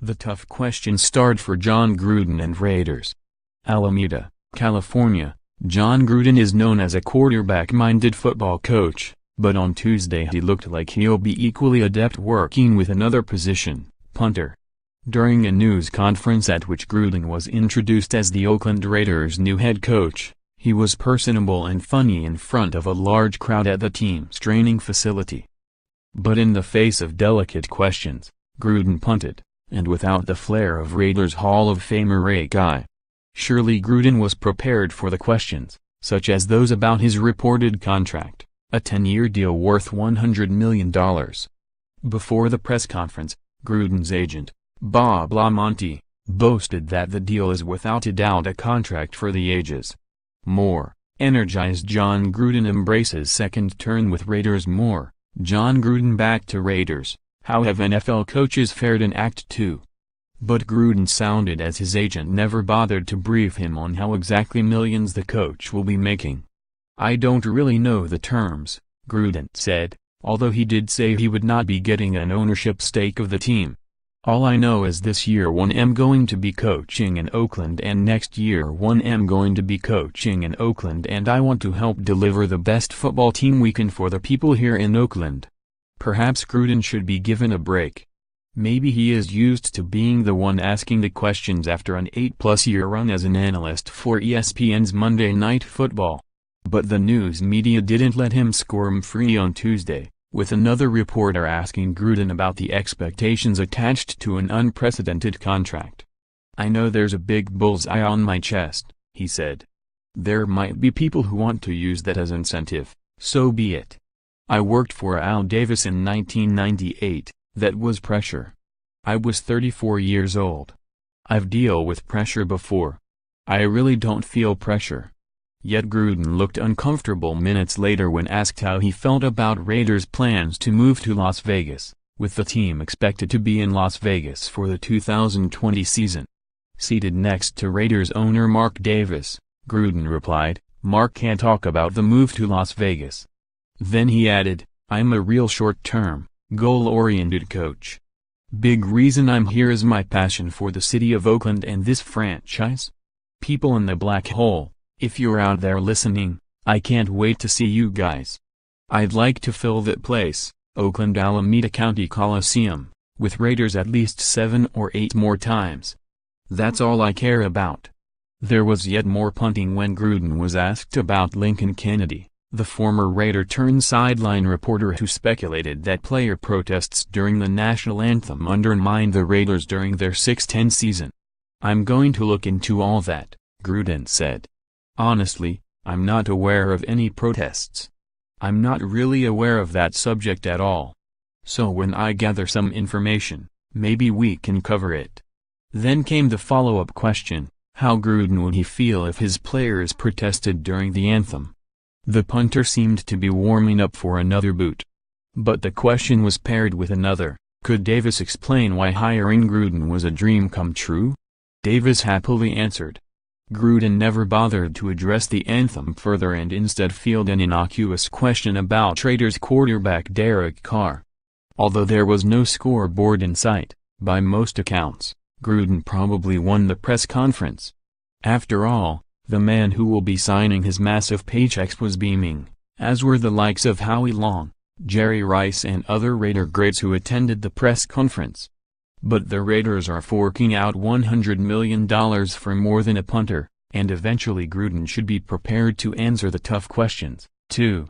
The tough questions start for Jon Gruden and Raiders. Alameda, California. Jon Gruden is known as a quarterback-minded football coach, but on Tuesday he looked like he'll be equally adept working with another position, punter. During a news conference at which Gruden was introduced as the Oakland Raiders' new head coach, he was personable and funny in front of a large crowd at the team's training facility. But in the face of delicate questions, Gruden punted, and without the flair of Raiders Hall of Famer Ray Guy. Surely Gruden was prepared for the questions, such as those about his reported contract, a 10-year deal worth $100 million. Before the press conference, Gruden's agent, Bob LaMonte, boasted that the deal is without a doubt a contract for the ages. More, Energized Jon Gruden embraces second turn with Raiders. More, Jon Gruden back to Raiders. How have NFL coaches fared in Act 2? But Gruden sounded as his agent never bothered to brief him on how exactly millions the coach will be making. "I don't really know the terms," Gruden said, although he did say he would not be getting an ownership stake of the team. "All I know is this year I'm going to be coaching in Oakland and next year I'm going to be coaching in Oakland, and I want to help deliver the best football team we can for the people here in Oakland." Perhaps Gruden should be given a break. Maybe he is used to being the one asking the questions after an 8-plus-year run as an analyst for ESPN's Monday Night Football. But the news media didn't let him squirm free on Tuesday, with another reporter asking Gruden about the expectations attached to an unprecedented contract. "I know there's a big bullseye on my chest," he said. "There might be people who want to use that as incentive, so be it. I worked for Al Davis in 1998, that was pressure. I was 34 years old. I've dealt with pressure before. I really don't feel pressure." Yet Gruden looked uncomfortable minutes later when asked how he felt about Raiders' plans to move to Las Vegas, with the team expected to be in Las Vegas for the 2020 season. Seated next to Raiders owner Mark Davis, Gruden replied, "Mark can't talk about the move to Las Vegas." Then he added, "I'm a real short-term, goal-oriented coach. Big reason I'm here is my passion for the city of Oakland and this franchise. People in the black hole, if you're out there listening, I can't wait to see you guys. I'd like to fill that place, Oakland Alameda County Coliseum, with Raiders at least 7 or 8 more times. That's all I care about." There was yet more punting when Gruden was asked about Lincoln Kennedy, the former Raider-turned-sideline reporter who speculated that player protests during the national anthem undermined the Raiders during their 6-10 season. "I'm going to look into all that," Gruden said. "Honestly, I'm not aware of any protests. I'm not really aware of that subject at all. So when I gather some information, maybe we can cover it." Then came the follow-up question, how Gruden would he feel if his players protested during the anthem? The punter seemed to be warming up for another boot. But the question was paired with another: could Davis explain why hiring Gruden was a dream come true? Davis happily answered. Gruden never bothered to address the anthem further and instead fielded an innocuous question about Raiders quarterback Derek Carr. Although there was no scoreboard in sight, by most accounts, Gruden probably won the press conference. After all, the man who will be signing his massive paychecks was beaming, as were the likes of Howie Long, Jerry Rice and other Raider greats who attended the press conference. But the Raiders are forking out $100 million for more than a punter, and eventually Gruden should be prepared to answer the tough questions, too.